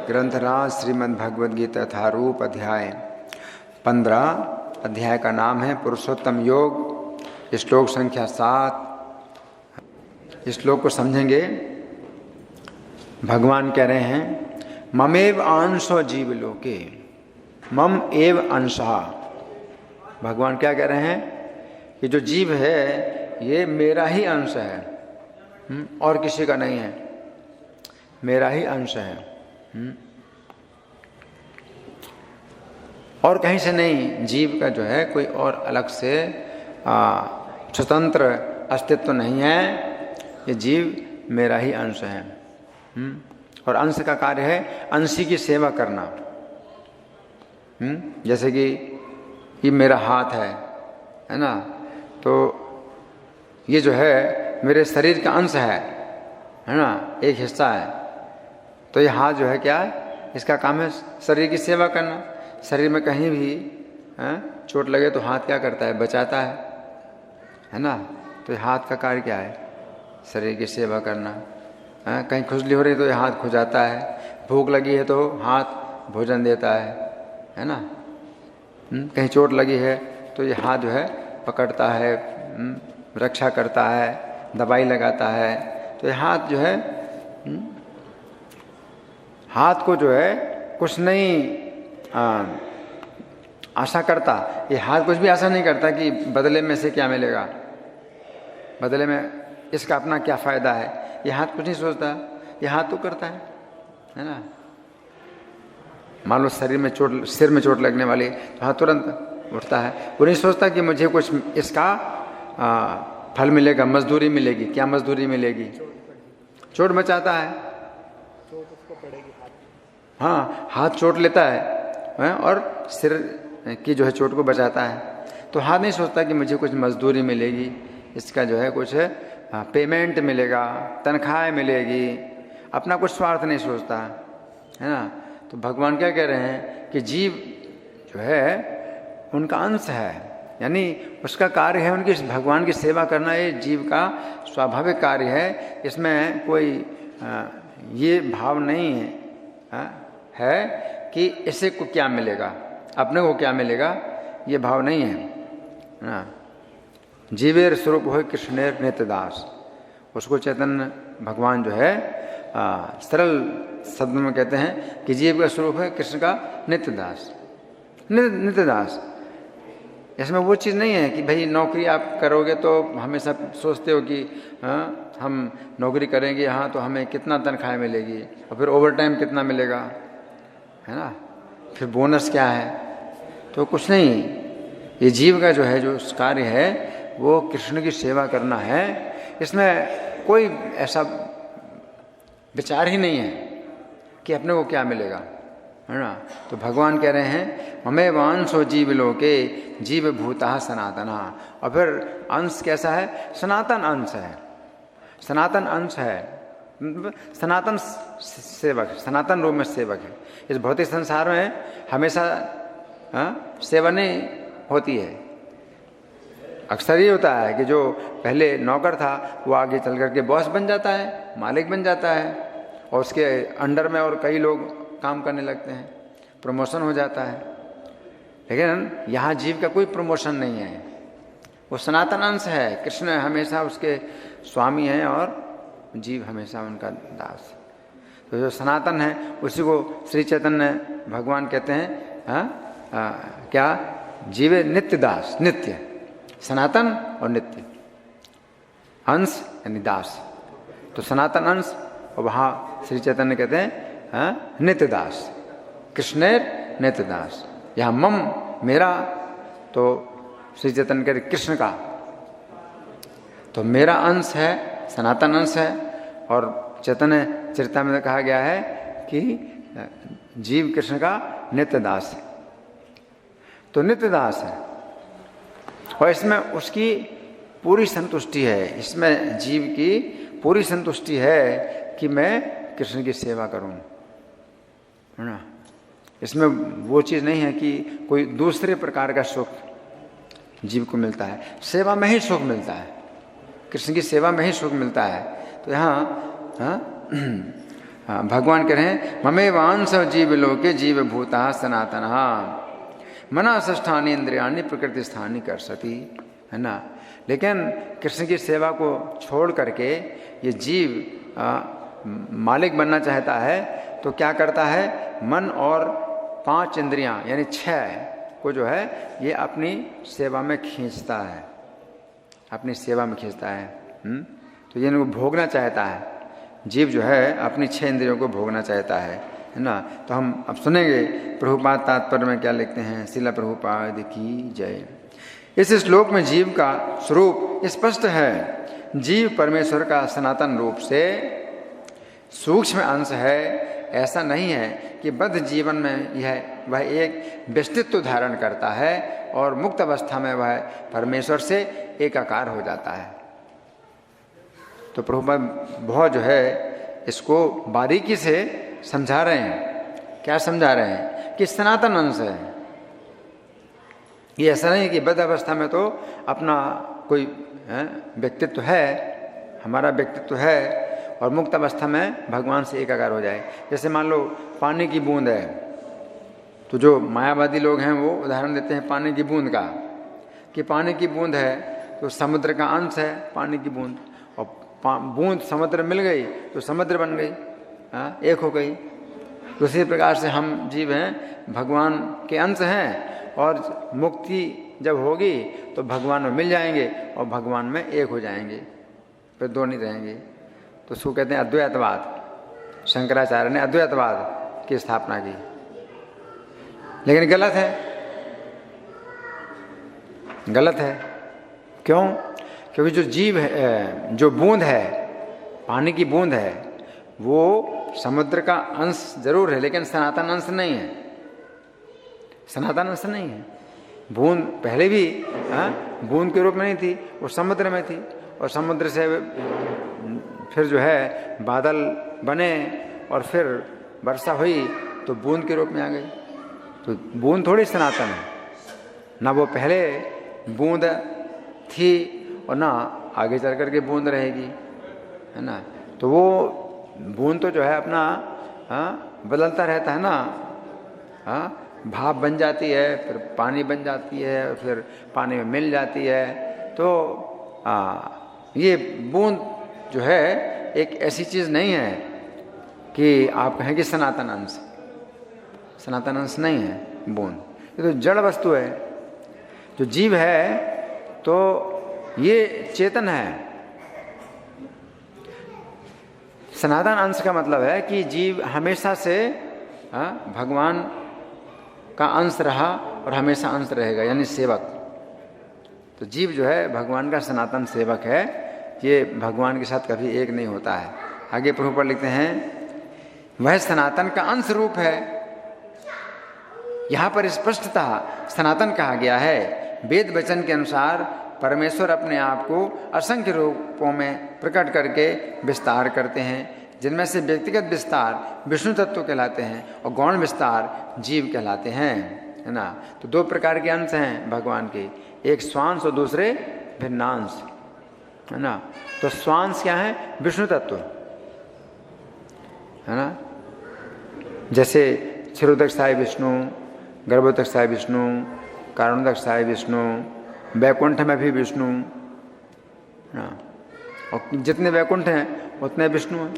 ग्रंथराज श्रीमद् भगवद गीता यथारूप अध्याय 15। अध्याय का नाम है पुरुषोत्तम योग, श्लोक संख्या 7। इस श्लोक को समझेंगे। भगवान कह रहे हैं ममेव अंशो जीव लोके, मम एव अंशः। भगवान क्या कह रहे हैं कि जो जीव है ये मेरा ही अंश है, और किसी का नहीं है, मेरा ही अंश है, और कहीं से नहीं। जीव का जो है कोई और अलग से स्वतंत्र अस्तित्व नहीं है, ये जीव मेरा ही अंश है। और अंश का कार्य है अंशी की सेवा करना। जैसे कि ये मेरा हाथ है ना, तो ये जो है मेरे शरीर का अंश है ना, एक हिस्सा है। तो ये हाथ जो है क्या है, इसका काम है शरीर की सेवा करना। शरीर में कहीं भी चोट लगे तो हाथ क्या करता है, बचाता है ना। तो ये हाथ का कार्य क्या है, शरीर की सेवा करना। कहीं खुजली हो रही तो ये हाथ खुजाता है, भूख लगी है तो हाथ भोजन देता है ना। कहीं चोट लगी है तो ये हाथ जो है पकड़ता है, रक्षा करता है, दवाई लगाता है। तो ये हाथ जो है, हाथ को जो है कुछ नहीं आशा करता। ये हाथ कुछ भी आशा नहीं करता कि बदले में से क्या मिलेगा, बदले में इसका अपना क्या फ़ायदा है। ये हाथ कुछ नहीं सोचता, ये हाथ तो करता है ना। मान लो शरीर में चोट, सिर में चोट लगने वाली तो हाथ तुरंत उठता है। वो नहीं सोचता कि मुझे कुछ इसका फल मिलेगा, मजदूरी मिलेगी। क्या मजदूरी मिलेगी, चोट बचाता है। हाँ, हाथ चोट लेता है और सिर की जो है चोट को बचाता है। तो हाथ नहीं सोचता कि मुझे कुछ मजदूरी मिलेगी, इसका जो है कुछ पेमेंट मिलेगा, तनख्वाह मिलेगी। अपना कुछ स्वार्थ नहीं सोचता है ना। तो भगवान क्या कह रहे हैं कि जीव जो है उनका अंश है, यानी उसका कार्य है उनकी भगवान की सेवा करना। ये जीव का स्वाभाविक कार्य है, इसमें कोई ये भाव नहीं है कि इससे को क्या मिलेगा, अपने को क्या मिलेगा, ये भाव नहीं है ना। जीवेर स्वरूप हो कृष्णेर नित्यदास। उसको चैतन्य भगवान जो है सरल शब्द में कहते हैं कि जीव का स्वरूप है कृष्ण का नित्यदास। नित्यदास, इसमें वो चीज़ नहीं है कि भाई नौकरी आप करोगे तो हमेशा सोचते हो कि हम नौकरी करेंगे यहाँ तो हमें कितना तनख्वाह मिलेगी, और फिर ओवर टाइम कितना मिलेगा, है ना, फिर बोनस क्या है। तो कुछ नहीं, ये जीव का जो है जो कार्य है वो कृष्ण की सेवा करना है। इसमें कोई ऐसा विचार ही नहीं है कि अपने को क्या मिलेगा, है ना। तो भगवान कह रहे हैं हमें वांशो जीव लोके जीव भूता सनातना। और फिर अंश कैसा है, सनातन अंश है, सनातन अंश है, सनातन सेवक, सनातन रूप में सेवक है। इस भौतिक संसार में हमेशा सेवा नहीं होती है। अक्सर ये होता है कि जो पहले नौकर था वो आगे चल कर के बॉस बन जाता है, मालिक बन जाता है, और उसके अंडर में और कई लोग काम करने लगते हैं, प्रमोशन हो जाता है। लेकिन यहाँ जीव का कोई प्रमोशन नहीं है, वो सनातन अंश है। कृष्ण हमेशा उसके स्वामी हैं और जीव हमेशा उनका दास। तो जो सनातन है उसी को श्री चैतन्य भगवान कहते हैं क्या, जीवे नित्य दास। नित्य, सनातन और नित्य, अंश यानी दास। तो सनातन अंश, और वहाँ श्री चैतन्य कहते हैं नित्य दास, कृष्णेर नित्य दास। यहाँ मम मेरा, तो श्री चैतन्य कहते कृष्ण का, तो मेरा अंश है, सनातन अंश है। और चैतन्य चरिता में कहा गया है कि जीव कृष्ण का नित्य दास है। तो नित्य दास है और इसमें उसकी पूरी संतुष्टि है, इसमें जीव की पूरी संतुष्टि है कि मैं कृष्ण की सेवा करूं, है ना। इसमें वो चीज़ नहीं है कि कोई दूसरे प्रकार का सुख जीव को मिलता है। सेवा में ही सुख मिलता है, कृष्ण की सेवा में ही सुख मिलता है। तो यहाँ भगवान कह रहे हैं ममेवांश जीव लोके जीव भूता सनातन मना षष्ठानी इंद्रियाणी प्रकृति स्थानी कर सती, है ना। लेकिन कृष्ण की सेवा को छोड़ करके ये जीव मालिक बनना चाहता है तो क्या करता है, मन और 5 इंद्रियां यानी 6 को जो है ये अपनी सेवा में खींचता है, अपनी सेवा में खींचता है। तो ये इनको भोगना चाहता है, जीव जो है अपनी 6 इंद्रियों को भोगना चाहता है ना। तो हम अब सुनेंगे प्रभुपाद तात्पर्य में क्या लिखते हैं। श्रील प्रभुपाद की जय। इस श्लोक में जीव का स्वरूप स्पष्ट है। जीव परमेश्वर का सनातन रूप से सूक्ष्म अंश है। ऐसा नहीं है कि बद्ध जीवन में वह एक व्यक्तित्व धारण करता है और मुक्त अवस्था में वह परमेश्वर से एकाकार हो जाता है। तो प्रभुपाद बहुत जो है इसको बारीकी से समझा रहे हैं। क्या समझा रहे हैं कि सनातन अंश है। ये ऐसा नहीं कि बद्ध अवस्था में तो अपना कोई व्यक्तित्व है, हमारा व्यक्तित्व है और मुक्त अवस्था में भगवान से एकाकार हो जाए। जैसे मान लो पानी की बूंद है, तो जो मायावादी लोग हैं वो उदाहरण देते हैं पानी की बूंद का, कि पानी की बूंद है तो समुद्र का अंश है पानी की बूंद, और बूंद समुद्र मिल गई तो समुद्र बन गई, एक हो गई। दूसरी प्रकार से हम जीव हैं, भगवान के अंश हैं और मुक्ति जब होगी तो भगवान में मिल जाएंगे और भगवान में एक हो जाएंगे, फिर दो नहीं रहेंगे। तो उसको कहते हैं अद्वैतवाद। शंकराचार्य ने अद्वैतवाद की स्थापना की, लेकिन गलत है, गलत है। क्यों? क्योंकि जो जीव है, जो बूंद है, पानी की बूंद है, वो समुद्र का अंश जरूर है लेकिन सनातन अंश नहीं है, सनातन अंश नहीं है। बूंद पहले भी बूंद के रूप में नहीं थी, वो समुद्र में थी और समुद्र से फिर जो है बादल बने और फिर वर्षा हुई तो बूंद के रूप में आ गई। तो बूंद थोड़ी सनातन है, ना वो पहले बूंद थी और ना आगे चल कर के बूंद रहेगी, है ना। तो वो बूंद तो जो है अपना बदलता रहता है ना, भाप बन जाती है, फिर पानी बन जाती है, फिर पानी में मिल जाती है। तो ये बूंद जो है एक ऐसी चीज़ नहीं है कि आप कहें कि सनातन अंश, सनातन अंश नहीं है बूंद। ये तो जड़ वस्तु है। जो जीव है तो ये चेतन है। सनातन अंश का मतलब है कि जीव हमेशा से भगवान का अंश रहा और हमेशा अंश रहेगा, यानी सेवक। तो जीव जो है भगवान का सनातन सेवक है, ये भगवान के साथ कभी एक नहीं होता है। आगे प्रभुपाद लिखते हैं वह सनातन का अंश रूप है। यहाँ पर स्पष्टतः सनातन कहा गया है। वेद वचन के अनुसार परमेश्वर अपने आप को असंख्य रूपों में प्रकट करके विस्तार करते हैं, जिनमें से व्यक्तिगत विस्तार विष्णु तत्व कहलाते हैं और गौण विस्तार जीव कहलाते हैं, है ना। तो 2 प्रकार के अंश हैं भगवान के, एक स्वांश और दूसरे भिन्नांश, है ना। तो स्वांश क्या है? विष्णु तत्व, है ना। जैसे क्षीरोदकशाय विष्णु, गर्भोदकशाय विष्णु, कारणोदकशाय विष्णु, वैकुंठ में भी विष्णु, और जितने वैकुंठ हैं उतने विष्णु हैं।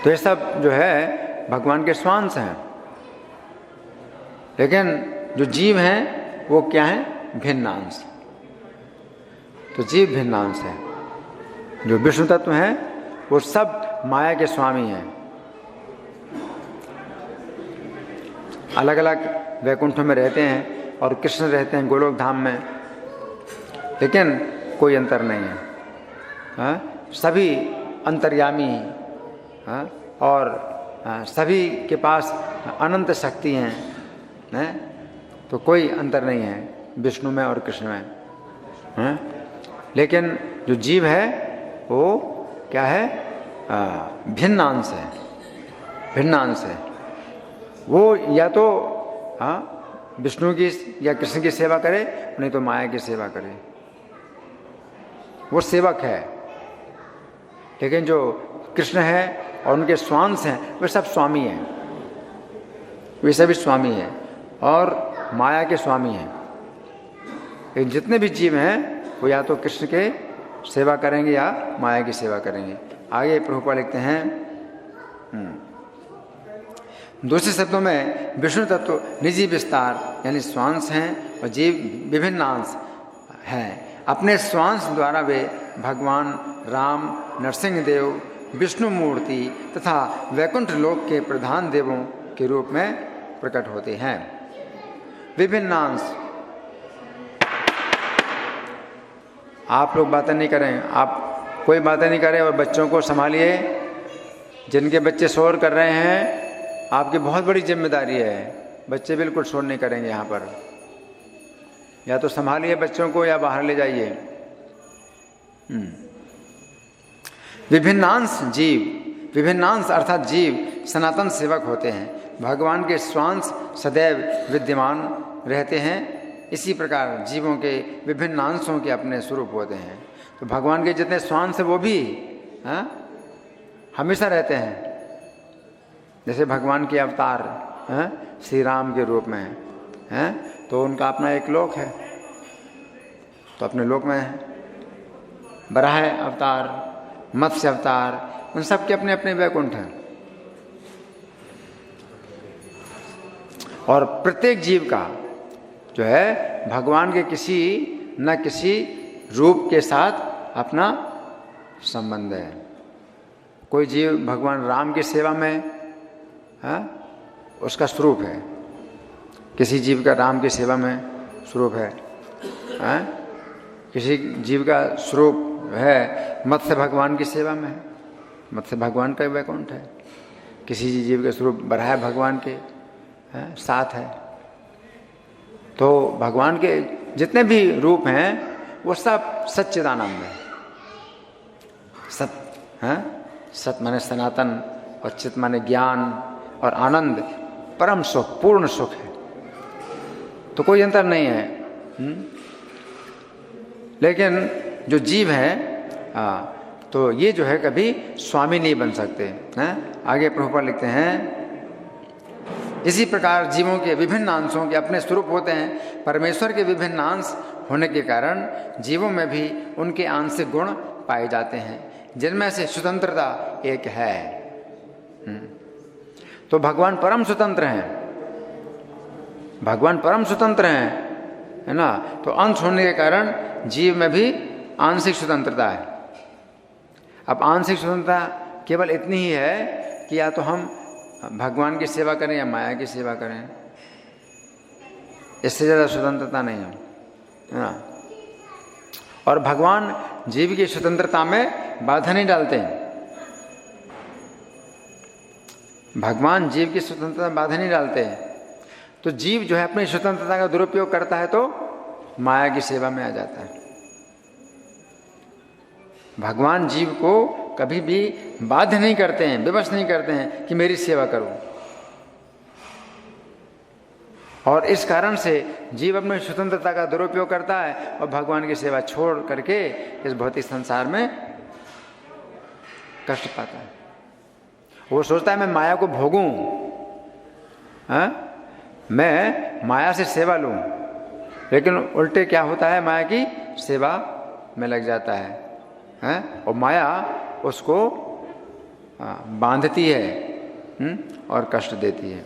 तो ये सब जो है भगवान के स्वांश हैं। लेकिन जो जीव हैं वो क्या है? भिन्नांश। तो जीव भिन्नांश है। जो विष्णु तत्व हैं वो सब माया के स्वामी हैं। अलग अलग वैकुंठों में रहते हैं और कृष्ण रहते हैं गोलोक धाम में, लेकिन कोई अंतर नहीं है। सभी अंतर्यामी हैं और सभी के पास अनंत शक्ति हैं, तो कोई अंतर नहीं है विष्णु में और कृष्ण में। लेकिन जो जीव है वो क्या है? भिन्नांश है, भिन्नांश है। वो या तो विष्णु की या कृष्ण की सेवा करे, नहीं तो माया की सेवा करे। वो सेवक है। लेकिन जो कृष्ण है और उनके स्वांश हैं वे सब स्वामी हैं, वे सभी स्वामी हैं और माया के स्वामी हैं। लेकिन जितने भी जीव हैं वो या तो कृष्ण के सेवा करेंगे या माया की सेवा करेंगे। आगे प्रभुपाद लिखते हैं, दूसरे शब्दों में विष्णु तत्व निजी विस्तार यानी स्वांश हैं और जीव विभिन्न अंश हैं। अपने स्वांश द्वारा वे भगवान राम, नरसिंह देव, विष्णु मूर्ति तथा वैकुंठ लोक के प्रधान देवों के रूप में प्रकट होते हैं। विभिन्न अंश, आप लोग बातें नहीं करें, आप कोई बातें नहीं करें और बच्चों को संभालिए। जिनके बच्चे शोर कर रहे हैं आपकी बहुत बड़ी जिम्मेदारी है, बच्चे बिल्कुल शोर नहीं करेंगे यहाँ पर। या तो संभालिए बच्चों को या बाहर ले जाइए। विभिन्नांश जीव, विभिन्नांश अर्थात जीव सनातन सेवक होते हैं। भगवान के स्वांश सदैव विद्यमान रहते हैं। इसी प्रकार जीवों के विभिन्न अंशों के अपने स्वरूप होते हैं। तो भगवान के जितने स्वांश हैं वो भी हमेशा रहते हैं। जैसे भगवान के अवतार श्री राम के रूप में हैं तो उनका अपना एक लोक है, तो अपने लोक में है। बराह अवतार, मत्स्य अवतार, उन सब के अपने अपने वैकुंठ हैं। और प्रत्येक जीव का जो है भगवान के किसी न किसी रूप के साथ अपना संबंध है। कोई जीव भगवान राम की सेवा में उसका स्वरूप है, किसी जीव का राम की सेवा में स्वरूप है, किसी जीव का स्वरूप है मत्स्य भगवान की सेवा में है, मत्स्य भगवान का वैकुंठ है। किसी जीव का स्वरूप बराह भगवान के साथ है। तो भगवान के जितने भी रूप हैं वो सब सच्चिदानंद है। सत माने सनातन और चित माने ज्ञान और आनंद, परम सुख, पूर्ण सुख है। तो कोई अंतर नहीं है। लेकिन जो जीव है तो ये जो है कभी स्वामी नहीं बन सकते हैं। आगे प्रभुपाद लिखते हैं, इसी प्रकार जीवों के विभिन्न अंशों के अपने स्वरूप होते हैं। परमेश्वर के विभिन्न अंश होने के कारण जीवों में भी उनके आंशिक गुण पाए जाते हैं, जिनमें से स्वतंत्रता एक है। तो भगवान परम स्वतंत्र हैं, भगवान परम स्वतंत्र हैं, है ना। तो अंश होने के कारण जीव में भी आंशिक स्वतंत्रता है। अब आंशिक स्वतंत्रता केवल इतनी ही है कि या तो हम भगवान की सेवा करें या माया की सेवा करें, इससे ज़्यादा स्वतंत्रता नहीं है ना। और भगवान जीव की स्वतंत्रता में बाधा नहीं डालते हैं। भगवान जीव की स्वतंत्रता में बाधा नहीं डालते हैं। तो जीव जो है अपनी स्वतंत्रता का दुरुपयोग करता है तो माया की सेवा में आ जाता है। भगवान जीव को कभी भी बाध्य नहीं करते हैं, विवश नहीं करते हैं कि मेरी सेवा करो। और इस कारण से जीव अपनी स्वतंत्रता का दुरुपयोग करता है और भगवान की सेवा छोड़ करके इस भौतिक संसार में कष्ट पाता है। वो सोचता है मैं माया को भोगूं, मैं माया से सेवा लूं, लेकिन उल्टे क्या होता है, माया की सेवा में लग जाता है, और माया उसको बांधती है और कष्ट देती है।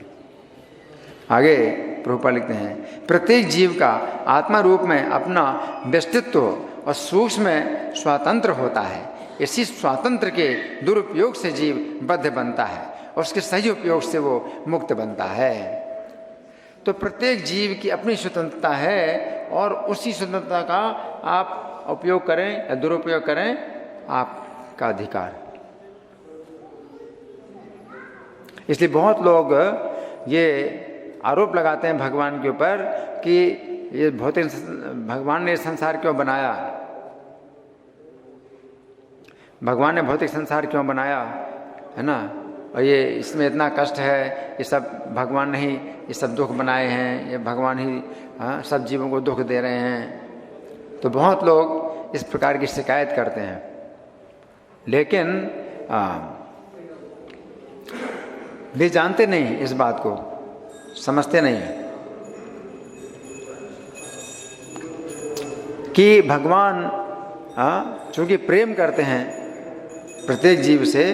आगे प्रभुपाद लिखते हैं, प्रत्येक जीव का आत्मा रूप में अपना व्यक्तित्व और सूक्ष्म में स्वतंत्र होता है। इसी स्वातंत्र के दुरुपयोग से जीव बद्ध बनता है और उसके सही उपयोग से वो मुक्त बनता है। तो प्रत्येक जीव की अपनी स्वतंत्रता है और उसी स्वतंत्रता का आप उपयोग करें या दुरुपयोग करें, आपका अधिकार। इसलिए बहुत लोग ये आरोप लगाते हैं भगवान के ऊपर कि ये भौतिक भगवान ने संसार क्यों बनाया, भगवान ने भौतिक संसार क्यों बनाया, है ना। और ये इसमें इतना कष्ट है, ये सब भगवान ने ही ये सब दुख बनाए हैं, ये भगवान ही सब जीवों को दुख दे रहे हैं। तो बहुत लोग इस प्रकार की शिकायत करते हैं। लेकिन वे जानते नहीं, इस बात को समझते नहीं है कि भगवान चूंकि प्रेम करते हैं प्रत्येक जीव से,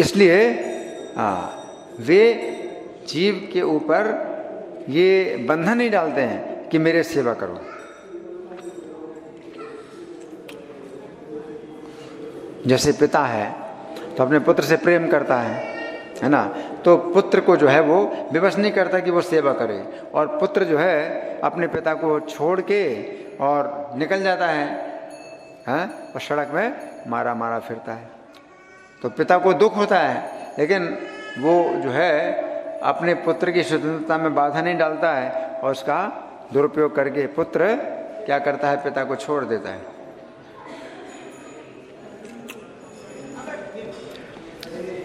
इसलिए वे जीव के ऊपर ये बंधन नहीं डालते हैं कि मेरे सेवा करो। जैसे पिता है तो अपने पुत्र से प्रेम करता है ना, तो पुत्र को जो है वो विवश नहीं करता कि वो सेवा करे, और पुत्र जो है अपने पिता को छोड़ के और निकल जाता है, और सड़क में मारा मारा फिरता है। तो पिता को दुख होता है, लेकिन वो जो है अपने पुत्र की स्वतंत्रता में बाधा नहीं डालता है, और उसका दुरुपयोग करके पुत्र क्या करता है, पिता को छोड़ देता है।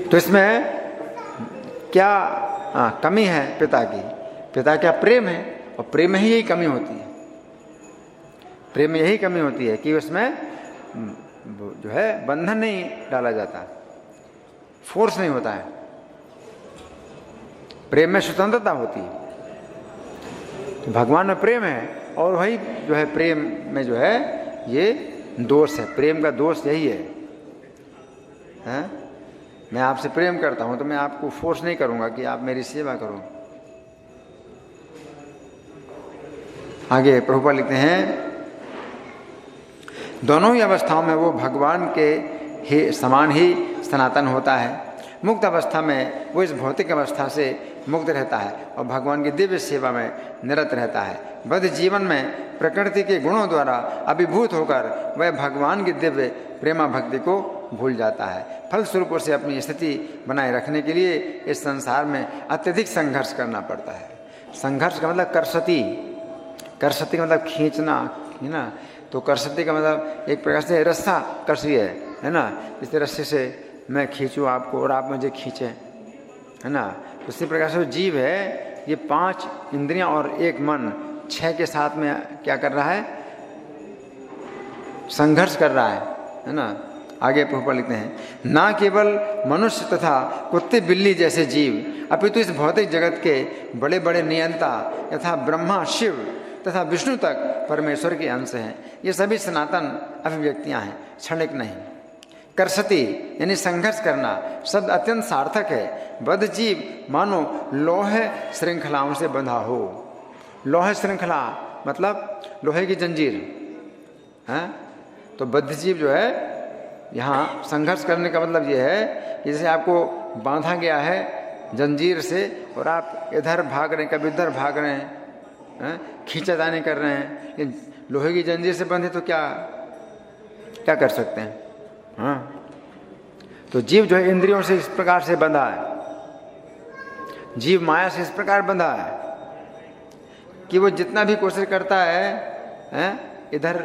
तो इसमें क्या कमी है पिता की? पिता क्या प्रेम है, और प्रेम में ही यही कमी होती है। प्रेम में यही कमी होती है कि उसमें जो है बंधन नहीं डाला जाता, फोर्स नहीं होता है। प्रेम में स्वतंत्रता होती है। तो भगवान में प्रेम है, और वही जो है प्रेम में जो है ये दोष है। प्रेम का दोष यही है, मैं आपसे प्रेम करता हूं तो मैं आपको फोर्स नहीं करूंगा कि आप मेरी सेवा करो। आगे प्रभुपाद लिखते हैं, दोनों ही अवस्थाओं में वो भगवान के ही समान ही सनातन होता है। मुक्त अवस्था में वो इस भौतिक अवस्था से मुक्त रहता है और भगवान की दिव्य सेवा में निरत रहता है। बद्ध जीवन में प्रकृति के गुणों द्वारा अभिभूत होकर वह भगवान की दिव्य प्रेमा भक्ति को भूल जाता है। फलस्वरूप उसे अपनी स्थिति बनाए रखने के लिए इस संसार में अत्यधिक संघर्ष करना पड़ता है। संघर्ष का मतलब करसती, करसती का मतलब खींचना है ना। तो करसती का मतलब एक प्रकार से रस्सा कसी है ना। इस रस्से से मैं खींचूँ आपको और आप मुझे खींचें, है ना। उसी प्रकार से जीव है, ये 5 इंद्रियां और 1 मन 6 के साथ में क्या कर रहा है, संघर्ष कर रहा है ना। आगे प्रभुपाद लिखते हैं, ना केवल मनुष्य तथा कुत्ते बिल्ली जैसे जीव अपितु इस भौतिक जगत के बड़े बड़े नियंता यथा ब्रह्मा शिव तथा विष्णु तक परमेश्वर के अंश हैं। ये सभी सनातन अभिव्यक्तियां हैं, क्षणिक नहीं। करसती यानी संघर्ष करना शब्द अत्यंत सार्थक है। बद्ध जीव मानो लोह श्रृंखलाओं से बंधा हो। लोह श्रृंखला मतलब लोहे की जंजीर है। तो बद्ध जीव जो है यहाँ संघर्ष करने का मतलब ये है कि जैसे आपको बांधा गया है जंजीर से और आप इधर भाग रहे हैं, कभी इधर भाग रहे हैं, खींचातानी कर रहे हैं। लोहे की जंजीर से बंधे तो क्या क्या कर सकते हैं। हाँ, तो जीव जो है इंद्रियों से इस प्रकार से बंधा है, जीव माया से इस प्रकार बंधा है कि वो जितना भी कोशिश करता है इधर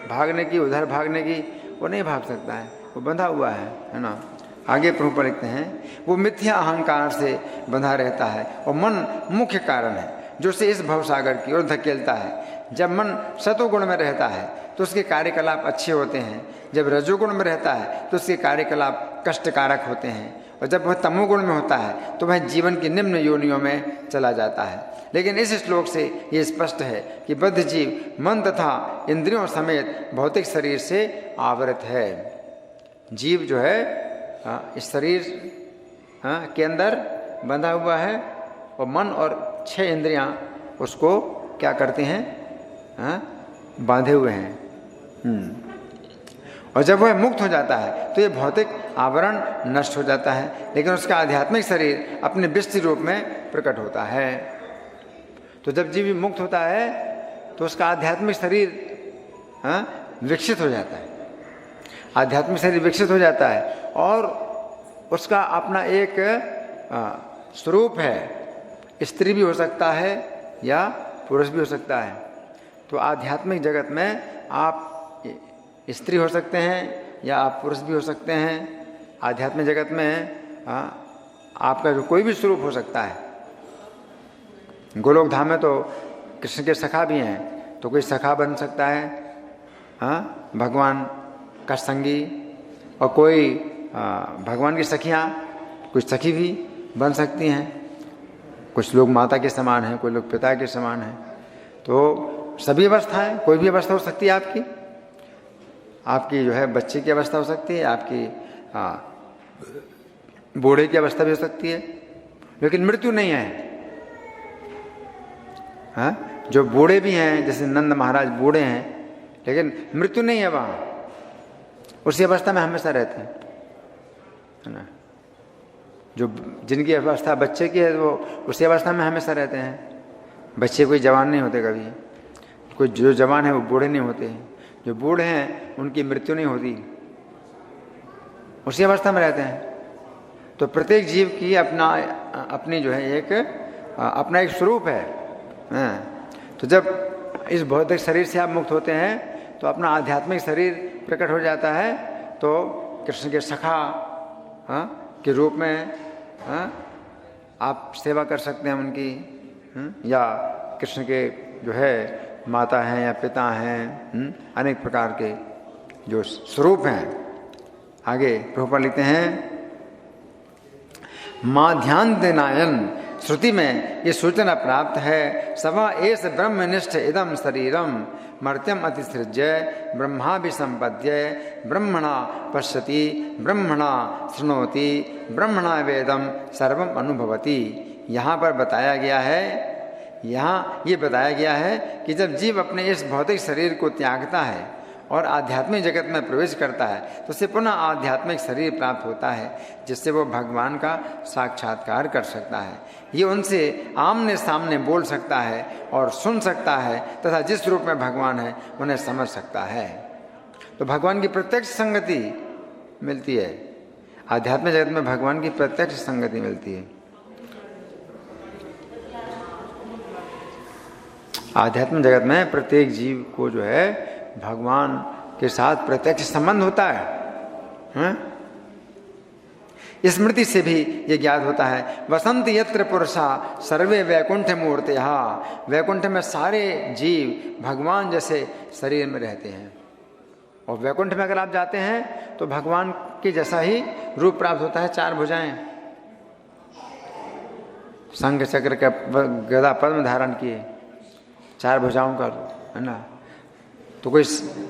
भागने की उधर भागने की, वो नहीं भाग सकता है, वो बंधा हुआ है ना। आगे प्रभुपाद लिखते हैं, वो मिथ्या अहंकार से बंधा रहता है और मन मुख्य कारण है जो उसे इस भवसागर की ओर धकेलता है। जब मन सतोगुण में रहता है तो उसके कार्यकलाप अच्छे होते हैं, जब रजोगुण में रहता है तो उसके कार्यकलाप कष्टकारक होते हैं, और जब वह तमोगुण में होता है तो वह जीवन की निम्न योनियों में चला जाता है। लेकिन इस श्लोक से ये स्पष्ट है कि बद्ध जीव मन तथा इंद्रियों समेत भौतिक शरीर से आवृत है। जीव जो है इस शरीर के अंदर बंधा हुआ है और मन और 6 इंद्रियां उसको क्या करते हैं, बांधे हुए हैं। और जब वह मुक्त हो जाता है तो ये भौतिक आवरण नष्ट हो जाता है, लेकिन उसका आध्यात्मिक शरीर अपने विस्तृत रूप में प्रकट होता है। तो जब जीव मुक्त होता है तो उसका आध्यात्मिक शरीर विकसित हो जाता है, आध्यात्मिक शरीर विकसित हो जाता है और उसका अपना एक स्वरूप है। स्त्री भी हो सकता है या पुरुष भी हो सकता है। तो आध्यात्मिक जगत में आप स्त्री हो सकते हैं या आप पुरुष भी हो सकते हैं। आध्यात्मिक जगत में आपका जो कोई भी स्वरूप हो सकता है। गोलोक धाम में तो कृष्ण के सखा भी हैं, तो कोई सखा बन सकता है भगवान का संगी, और कोई भगवान की सखियाँ, कुछ सखी भी बन सकती हैं, कुछ लोग माता के समान हैं, कोई लोग पिता के समान हैं। तो सभी अवस्थाएं, कोई भी अवस्था हो सकती है आपकी। आपकी जो है बच्चे की अवस्था हो सकती है, आपकी बूढ़े की अवस्था भी हो सकती है, लेकिन मृत्यु नहीं है। हाँ, जो बूढ़े भी हैं, जैसे नंद महाराज बूढ़े हैं, लेकिन मृत्यु नहीं है वहाँ, उसी अवस्था में हमेशा रहते हैं, है ना। जो जिनकी अवस्था बच्चे की है वो उसी अवस्था में हमेशा रहते हैं। बच्चे कोई जवान नहीं होते कभी, कोई जो जवान है वो बूढ़े नहीं होते हैं, जो बूढ़े हैं उनकी मृत्यु नहीं होती, उसी अवस्था में रहते हैं। तो प्रत्येक जीव की अपनी जो है एक अपना एक स्वरूप है। तो जब इस भौतिक शरीर से आप मुक्त होते हैं तो अपना आध्यात्मिक शरीर प्रकट हो जाता है। तो कृष्ण के सखा के रूप में आप सेवा कर सकते हैं उनकी, या कृष्ण के जो है माता हैं या पिता हैं, अनेक प्रकार के जो स्वरूप हैं। आगे प्रभुपाद लिखते हैं, माध्यान देनायन श्रुति में ये सूचना प्राप्त है, सवा एस ब्रह्मनिष्ठ इदम शरीरम मर्त्यम अतिसृज्य ब्रह्माभिसंपद्य ब्रह्मणा पश्यति ब्रह्मणा शृणोति ब्रह्मणा वेदम सर्वम अनुभवति। यहाँ पर बताया गया है, यहाँ ये बताया गया है कि जब जीव अपने इस भौतिक शरीर को त्यागता है और आध्यात्मिक जगत में प्रवेश करता है तो उसे पुनः आध्यात्मिक शरीर प्राप्त होता है, जिससे वो भगवान का साक्षात्कार कर सकता है। ये उनसे आमने सामने बोल सकता है और सुन सकता है तथा जिस रूप में भगवान है उन्हें समझ सकता है। तो भगवान की प्रत्यक्ष संगति मिलती है, आध्यात्मिक जगत में भगवान की प्रत्यक्ष संगति मिलती है। आध्यात्मिक जगत में प्रत्येक जीव को जो है भगवान के साथ प्रत्यक्ष संबंध होता है। स्मृति से भी ये ज्ञात होता है, वसंत यत्र पुरुषा सर्वे वैकुंठ मूर्तिया, वैकुंठ में सारे जीव भगवान जैसे शरीर में रहते हैं। और वैकुंठ में अगर आप जाते हैं तो भगवान के जैसा ही रूप प्राप्त होता है, 4 भुजाएं, शंख चक्र का गदा पद्म धारण किए, 4 भुजाओं का रूप, है ना। तो कोई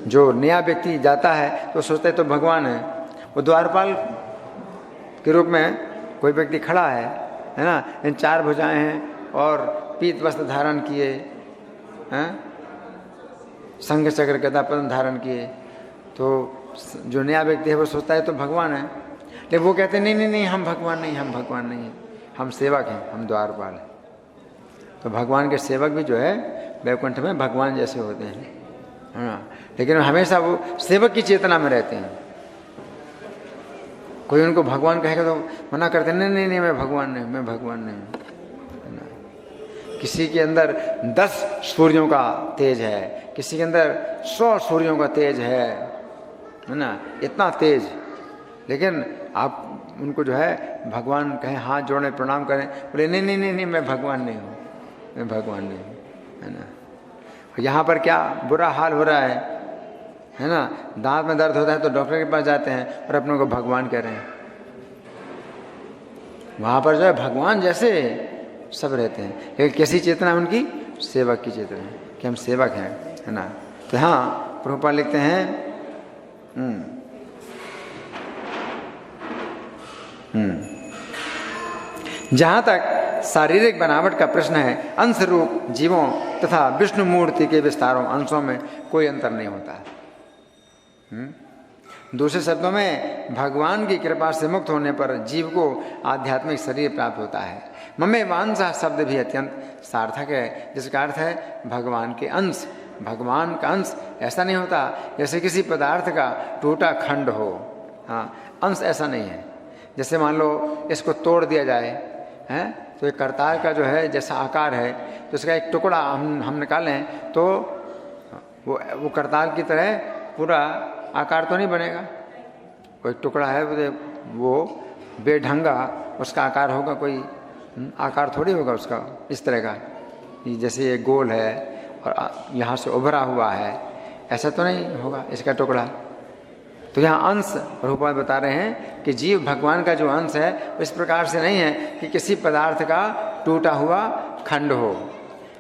जो नया व्यक्ति जाता है तो सोचता है तो भगवान है, वो द्वारपाल के रूप में कोई व्यक्ति खड़ा है ना। इन 4 भुजाएं हैं और पीत वस्त्र धारण किए, शंख चक्र गदा पद्म धारण किए, तो जो नया व्यक्ति है वो सोचता है तो भगवान है। लेकिन वो कहते हैं नहीं नहीं नहीं, हम भगवान नहीं, हम भगवान नहीं, हम सेवक हैं, हम द्वारपाल हैं। तो भगवान के सेवक भी जो है वैकुंठ में भगवान जैसे होते हैं, लेकिन हमेशा वो सेवक की चेतना में रहते हैं। कोई उनको भगवान कहेगा तो मना करते हैं, नहीं नहीं नहीं, मैं भगवान नहीं, मैं भगवान नहीं। किसी के अंदर 10 सूर्यों का तेज है, किसी के अंदर 100 सूर्यों का तेज है ना, इतना तेज, लेकिन आप उनको जो है भगवान कहें, हाथ जोड़े प्रणाम करें, बोले नहीं नहीं नहीं नहीं, मैं भगवान नहीं हूँ, मैं भगवान नहीं हूँ, है ना। यहाँ पर क्या बुरा हाल हो रहा है ना। दांत में दर्द होता है तो डॉक्टर के पास जाते हैं और अपने को भगवान कह रहे हैं। वहाँ पर जो है भगवान जैसे सब रहते हैं, लेकिन कैसी चेतना है उनकी? सेवक की चेतना है कि हम सेवक हैं, है ना। तो हाँ प्रभुपाद लिखते हैं, जहाँ तक शारीरिक बनावट का प्रश्न है, अंश रूप जीवों तथा विष्णु मूर्ति के विस्तारों अंशों में कोई अंतर नहीं होता। दूसरे शब्दों में भगवान की कृपा से मुक्त होने पर जीव को आध्यात्मिक शरीर प्राप्त होता है। ममे वांसा शब्द भी अत्यंत सार्थक है, जिसका अर्थ है भगवान के अंश। भगवान का अंश ऐसा नहीं होता जैसे किसी पदार्थ का टूटा खंड हो, हाँ, अंश ऐसा नहीं है। जैसे मान लो इसको तोड़ दिया जाए, हैं, तो एक करतार का जो है जैसा आकार है, तो इसका एक टुकड़ा हम निकालें तो वो करतार की तरह पूरा आकार तो नहीं बनेगा। कोई टुकड़ा है वो बेढंगा उसका आकार होगा, कोई आकार थोड़ी होगा उसका इस तरह का, जैसे ये गोल है और यहाँ से उभरा हुआ है, ऐसा तो नहीं होगा इसका टुकड़ा। तो यहाँ अंश प्रभुपाद बता रहे हैं कि जीव भगवान का जो अंश है इस प्रकार से नहीं है कि किसी पदार्थ का टूटा हुआ खंड हो।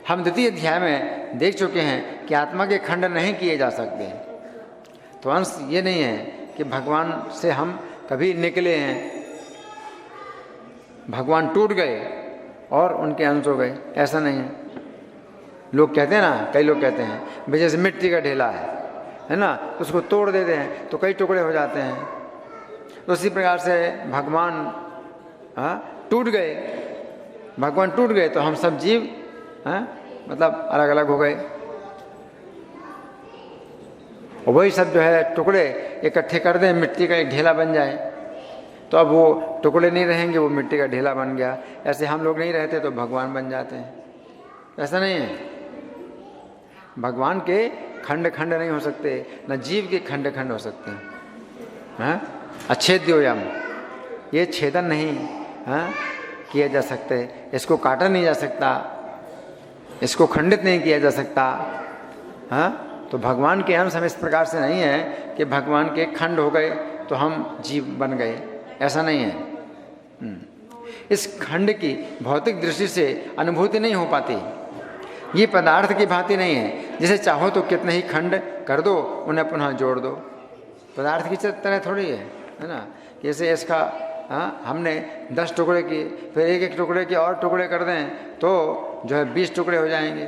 हम द्वितीय अध्याय में देख चुके हैं कि आत्मा के खंड नहीं किए जा सकते। तो अंश ये नहीं है कि भगवान से हम कभी निकले हैं, भगवान टूट गए और उनके अंश हो गए, ऐसा नहीं है। लोग कहते हैं ना, कई लोग कहते हैं भाई जैसे मिट्टी का ढेला है ना, तो उसको तोड़ देते हैं तो कई टुकड़े हो जाते हैं। तो उसी प्रकार से भगवान टूट गए, भगवान टूट गए तो हम सब जीव मतलब अलग अलग हो गए। और वही सब जो है टुकड़े इकट्ठे कर दें, मिट्टी का एक ढेला बन जाए, तो अब वो टुकड़े नहीं रहेंगे, वो मिट्टी का ढेला बन गया। ऐसे हम लोग नहीं रहते तो भगवान बन जाते हैं, ऐसा नहीं है। भगवान के खंड खंड नहीं हो सकते, न जीव के खंड खंड हो सकते हैं। अच्छेद्योयम, ये छेदन नहीं किया जा सकते, इसको काटा नहीं जा सकता, इसको खंडित नहीं किया जा सकता। तो भगवान के अंश हम इस प्रकार से नहीं है कि भगवान के खंड हो गए तो हम जीव बन गए, ऐसा नहीं है। इस खंड की भौतिक दृष्टि से अनुभूति नहीं हो पाती। ये पदार्थ की भांति नहीं है, जिसे चाहो तो कितने ही खंड कर दो, उन्हें पुनः जोड़ दो। पदार्थ की तरह थोड़ी है ना। जैसे इसका हमने 10 टुकड़े किए, फिर एक एक टुकड़े के और टुकड़े कर दें तो जो है 20 टुकड़े हो जाएंगे,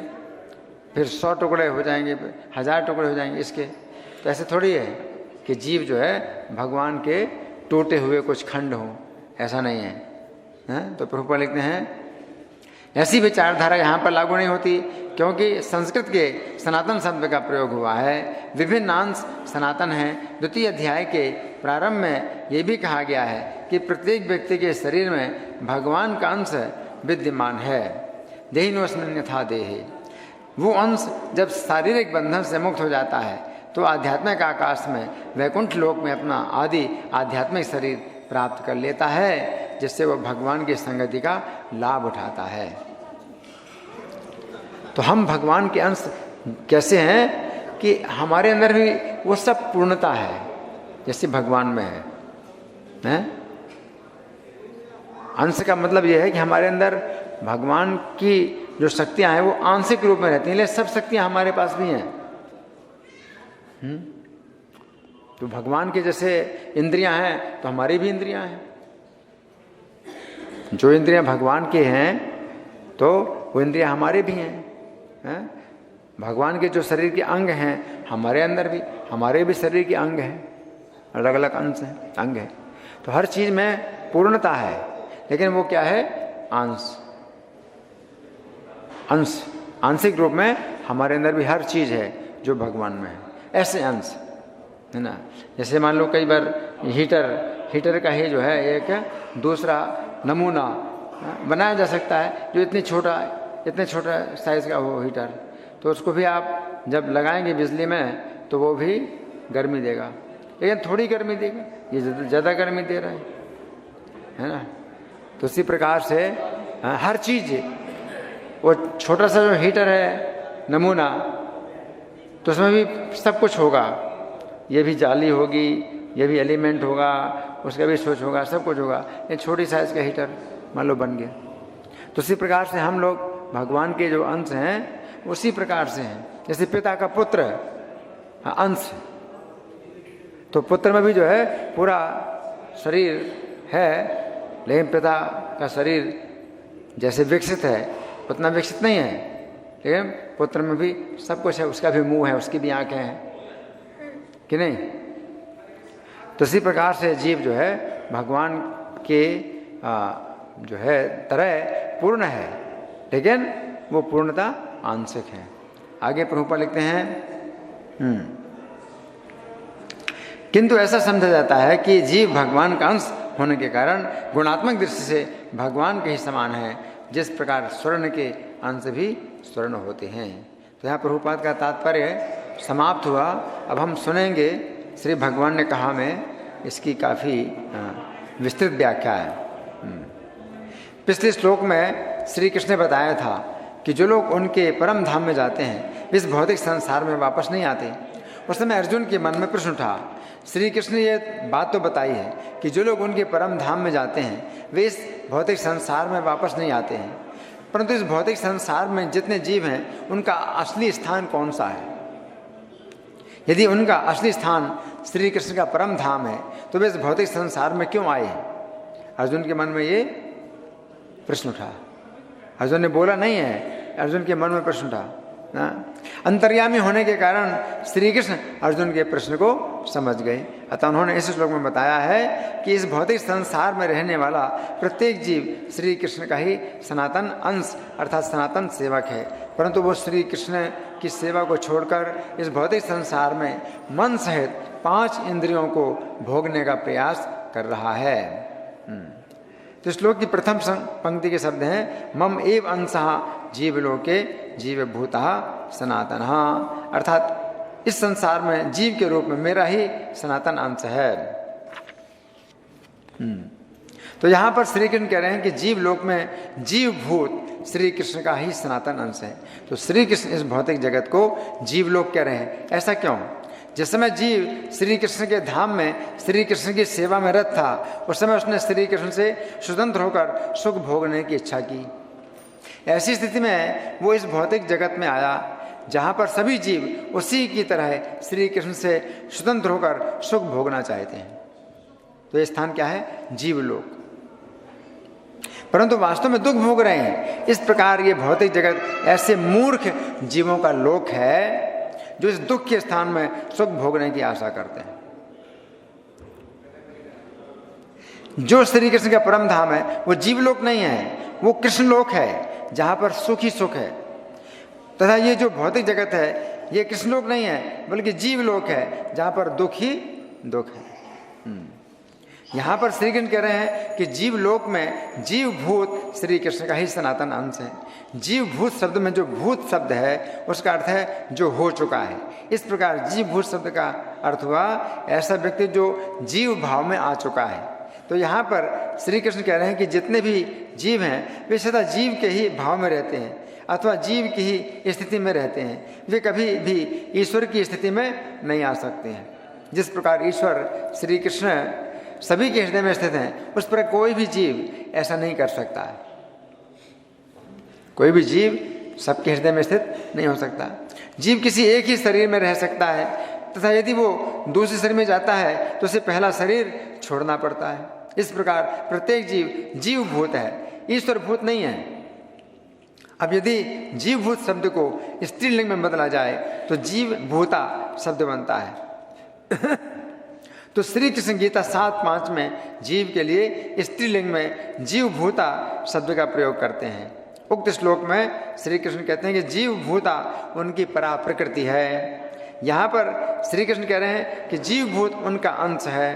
फिर 100 टुकड़े हो जाएंगे, 1000 टुकड़े हो जाएंगे इसके। तो ऐसे थोड़ी है कि जीव जो है भगवान के टूटे हुए कुछ खंड हों, ऐसा नहीं है। तो प्रभुपाद लिखते हैं ऐसी विचारधारा यहाँ पर लागू नहीं होती, क्योंकि संस्कृत के सनातन शब्द का प्रयोग हुआ है। विभिन्न अंश सनातन हैं। द्वितीय अध्याय के प्रारंभ में ये भी कहा गया है कि प्रत्येक व्यक्ति के शरीर में भगवान का अंश विद्यमान है। देहिनोऽस्मिन् यथा देहे। वो अंश जब शारीरिक बंधन से मुक्त हो जाता है तो आध्यात्मिक आकाश में वैकुंठ लोक में अपना आदि आध्यात्मिक शरीर प्राप्त कर लेता है, जिससे वह भगवान की संगति का लाभ उठाता है। तो हम भगवान के अंश कैसे हैं कि हमारे अंदर भी वो सब पूर्णता है जैसे भगवान में है। अंश का मतलब यह है कि हमारे अंदर भगवान की जो शक्तियां हैं वो आंशिक रूप में रहती हैं, लेकिन सब शक्तियां हमारे पास भी हैं। तो भगवान के जैसे इंद्रियां हैं तो हमारी भी इंद्रियां हैं। जो इंद्रियां भगवान के हैं तो वो इंद्रियां हमारे भी हैं। भगवान के जो शरीर के अंग हैं हमारे अंदर भी, हमारे भी शरीर के अंग हैं, अलग अलग अंश हैं, अंग हैं। तो हर चीज में पूर्णता है, लेकिन वो क्या है? अंश। अंश आंशिक रूप में हमारे अंदर भी हर चीज है जो भगवान में है, ऐसे अंश है ना। जैसे मान लो कई बार हीटर का ही जो है एक दूसरा नमूना बनाया जा सकता है जो इतने छोटा साइज का हो हीटर, तो उसको भी आप जब लगाएंगे बिजली में तो वो भी गर्मी देगा, लेकिन थोड़ी गर्मी देगा, ये ज़्यादा गर्मी दे रहा है ना। तो इसी प्रकार से हर चीज़, वो छोटा सा जो हीटर है नमूना, तो उसमें भी सब कुछ होगा, ये भी जाली होगी, ये भी एलिमेंट होगा, उसका भी स्विच होगा, सब कुछ होगा। ये छोटी साइज का हीटर मान लो बन गया। तो इसी प्रकार से हम लोग भगवान के जो अंश हैं उसी प्रकार से हैं। जैसे पिता का पुत्र अंश, तो पुत्र में भी जो है पूरा शरीर है, लेकिन पिता का शरीर जैसे विकसित है उतना विकसित नहीं है, लेकिन पुत्र में भी सब कुछ है, उसका भी मुंह है, उसकी भी आंखें हैं कि नहीं। तो इसी प्रकार से जीव जो है भगवान के जो है तरह पूर्ण है, लेकिन वो पूर्णता आंशिक है। आगे प्रभुपाद लिखते हैं किंतु ऐसा समझा जाता है कि जीव भगवान का अंश होने के कारण गुणात्मक दृष्टि से भगवान के ही समान है, जिस प्रकार स्वर्ण के अंश भी स्वर्ण होते हैं। तो यहाँ प्रभुपाद का तात्पर्य समाप्त हुआ। अब हम सुनेंगे श्री भगवान ने कहा में इसकी काफ़ी विस्तृत व्याख्या है। पिछले श्लोक में श्री कृष्ण ने बताया था कि जो लोग उनके परम धाम में जाते हैं, इस भौतिक संसार में वापस नहीं आते, उस समय अर्जुन के मन में प्रश्न उठा। श्री कृष्ण ने ये बात तो बताई है कि जो लोग उनके परम धाम में जाते हैं वे इस भौतिक संसार में वापस नहीं आते हैं, परंतु इस भौतिक संसार में जितने जीव हैं उनका असली स्थान कौन सा है? यदि उनका असली स्थान श्री कृष्ण का परम धाम है तो वे इस भौतिक संसार में क्यों आए हैं? अर्जुन के मन में ये प्रश्न उठा। अर्जुन ने बोला नहीं है, अर्जुन के मन में प्रश्न उठा ना। अंतर्यामी होने के कारण श्री कृष्ण अर्जुन के प्रश्न को समझ गए। अतः उन्होंने इस श्लोक में बताया है कि इस भौतिक संसार में रहने वाला प्रत्येक जीव श्री कृष्ण का ही सनातन अंश अर्थात सनातन सेवक है, परंतु वो श्री कृष्ण की सेवा को छोड़कर इस भौतिक संसार में मन सहित 5 इंद्रियों को भोगने का प्रयास कर रहा है। तो श्लोक की प्रथम पंक्ति के शब्द हैं मम एव अंशः जीवलोके जीवभूतः सनातनः, अर्थात इस संसार में जीव के रूप में मेरा ही सनातन अंश है। तो यहाँ पर श्री कृष्ण कह रहे हैं कि जीव लोक में जीवभूत श्री कृष्ण का ही सनातन अंश है। तो श्री कृष्ण इस भौतिक जगत को जीवलोक कह रहे हैं। ऐसा क्यों? जिस समय जीव श्री कृष्ण के धाम में श्री कृष्ण की सेवा में रत था उस समय उसने श्री कृष्ण से स्वतंत्र होकर सुख भोगने की इच्छा की। ऐसी स्थिति में वो इस भौतिक जगत में आया जहाँ पर सभी जीव उसी की तरह श्री कृष्ण से स्वतंत्र होकर सुख भोगना चाहते हैं। तो ये स्थान क्या है? जीवलोक। परंतु वास्तव में दुख भोग रहे हैं। इस प्रकार ये भौतिक जगत ऐसे मूर्ख जीवों का लोक है जो इस दुख के स्थान में सुख भोगने की आशा करते हैं। जो श्री कृष्ण का परम धाम है वो जीवलोक नहीं है, वो कृष्ण लोक है जहां पर सुख ही सुख है। तथा ये जो भौतिक जगत है ये कृष्ण लोक नहीं है बल्कि जीवलोक है जहां पर दुख ही दुख है। यहाँ पर श्री कृष्ण कह रहे हैं कि जीवलोक में जीवभूत श्री कृष्ण का ही सनातन अंश है। जीवभूत शब्द में जो भूत शब्द है उसका अर्थ है जो हो चुका है। इस प्रकार जीवभूत शब्द का अर्थ हुआ ऐसा व्यक्ति जो जीव भाव में आ चुका है। तो यहाँ पर श्री कृष्ण कह रहे हैं कि जितने भी जीव हैं वे सदा जीव के ही भाव में रहते हैं अथवा जीव की ही स्थिति में रहते हैं। वे कभी भी ईश्वर की स्थिति में नहीं आ सकते हैं। जिस प्रकार ईश्वर श्री कृष्ण सभी के हृदय में स्थित हैं उस पर कोई भी जीव ऐसा नहीं कर सकता है। कोई भी जीव सबके हृदय में स्थित नहीं हो सकता। जीव किसी एक ही शरीर में रह सकता है तथा यदि वो दूसरे शरीर में जाता है तो उसे पहला शरीर छोड़ना पड़ता है। इस प्रकार प्रत्येक जीव जीवभूत है, ईश्वर भूत नहीं है। अब यदि जीवभूत शब्द को स्त्रीलिंग में बदला जाए तो जीवभूता शब्द बनता है। तो श्री कृष्ण गीता 7:5 में जीव के लिए स्त्रीलिंग में जीवभूता शब्द का प्रयोग करते हैं। उक्त श्लोक में श्री कृष्ण कहते हैं कि जीवभूता उनकी परा प्रकृति है। यहाँ पर श्री कृष्ण कह रहे हैं कि जीवभूत उनका अंश है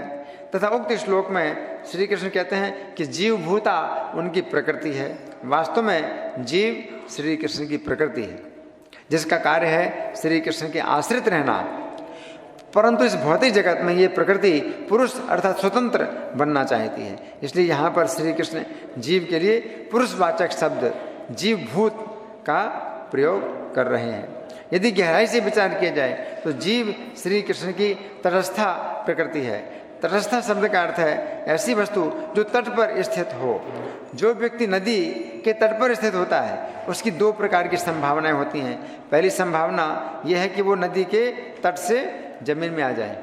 तथा उक्त श्लोक में श्री कृष्ण कहते हैं कि जीवभूता उनकी प्रकृति है। वास्तव में जीव श्री कृष्ण की प्रकृति है जिसका कार्य है श्री कृष्ण के आश्रित रहना। परंतु इस भौतिक जगत में ये प्रकृति पुरुष अर्थात स्वतंत्र बनना चाहती है। इसलिए यहाँ पर श्री कृष्ण जीव के लिए पुरुषवाचक शब्द जीवभूत का प्रयोग कर रहे हैं। यदि गहराई से विचार किया जाए तो जीव श्री कृष्ण की तटस्था प्रकृति है। तटस्था शब्द का अर्थ है ऐसी वस्तु जो तट पर स्थित हो। जो व्यक्ति नदी के तट पर स्थित होता है उसकी 2 प्रकार की संभावनाएं होती हैं। पहली संभावना यह है कि वो नदी के तट से जमीन में आ जाए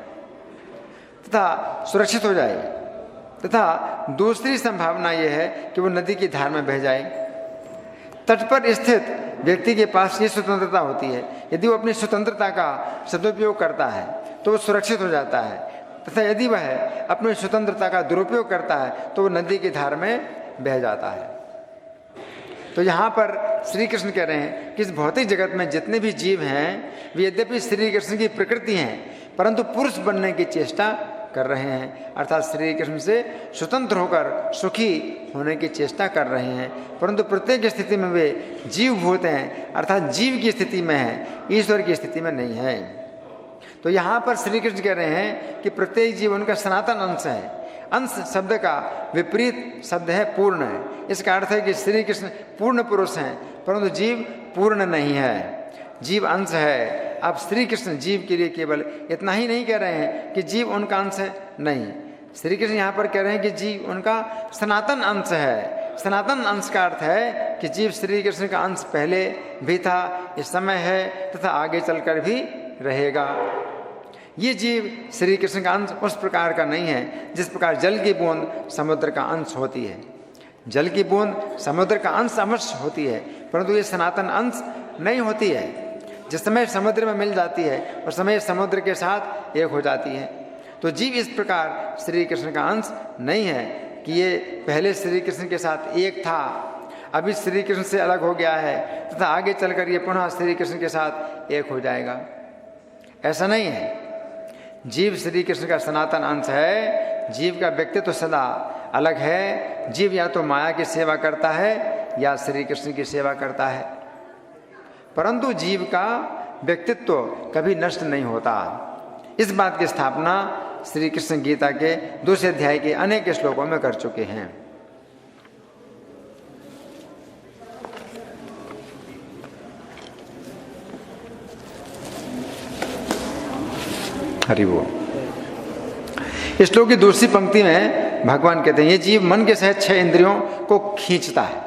तथा सुरक्षित हो जाए, तथा दूसरी संभावना यह है कि वो नदी की धार में बह जाए। तट पर स्थित व्यक्ति के पास ये स्वतंत्रता होती है। यदि वो अपनी स्वतंत्रता का सदुपयोग करता है तो वो सुरक्षित हो जाता है, तथा यदि वह अपनी स्वतंत्रता का दुरुपयोग करता है तो वो नदी की धार में बह जाता है। तो यहाँ पर श्री कृष्ण कह रहे हैं कि इस भौतिक जगत में जितने भी जीव हैं वे यद्यपि श्री कृष्ण की प्रकृति हैं परंतु पुरुष बनने की चेष्टा कर रहे हैं, अर्थात श्री कृष्ण से स्वतंत्र होकर सुखी होने की चेष्टा कर रहे हैं। परंतु प्रत्येक स्थिति में वे जीवभूत हैं अर्थात जीव की स्थिति में हैं, ईश्वर की स्थिति में नहीं है। तो यहाँ पर श्री कृष्ण कह रहे हैं कि प्रत्येक जीव उनका सनातन अंश है। अंश शब्द का विपरीत शब्द है पूर्ण है। इसका अर्थ है कि श्री कृष्ण पूर्ण पुरुष हैं परंतु जीव पूर्ण नहीं है। जीव अंश है अब श्री कृष्ण जीव के लिए केवल इतना ही नहीं कह रहे हैं कि जीव उनका अंश है, नहीं, श्री कृष्ण यहाँ पर कह रहे हैं कि जीव उनका सनातन अंश है। सनातन अंश का अर्थ है कि जीव श्री कृष्ण का अंश पहले भी था, इस समय है तथा आगे चलकर भी रहेगा। ये जीव श्री कृष्ण का अंश उस प्रकार का नहीं है जिस प्रकार जल की बूंद समुद्र का अंश होती है। जल की बूंद समुद्र का अंश अवश्य होती है, परंतु ये सनातन अंश नहीं होती है। जिस समय समुद्र में मिल जाती है उस समय समुद्र के साथ एक हो जाती है। तो जीव इस प्रकार श्री कृष्ण का अंश नहीं है कि ये पहले श्री कृष्ण के साथ एक था, अभी श्री कृष्ण से अलग हो गया है तथा आगे चलकर ये पुनः श्री कृष्ण के साथ एक हो जाएगा, ऐसा नहीं है। जीव श्री कृष्ण का सनातन अंश है। जीव का व्यक्तित्व तो सदा अलग है। जीव या तो माया की सेवा करता है या श्री कृष्ण की सेवा करता है, परंतु जीव का व्यक्तित्व कभी नष्ट नहीं होता। इस बात की स्थापना श्री कृष्ण गीता के 2 अध्याय के अनेक श्लोकों में कर चुके हैं। हरि बोल। इस श्लोक की दूसरी पंक्ति में भगवान कहते हैं ये जीव मन के सहित 6 इंद्रियों को खींचता है।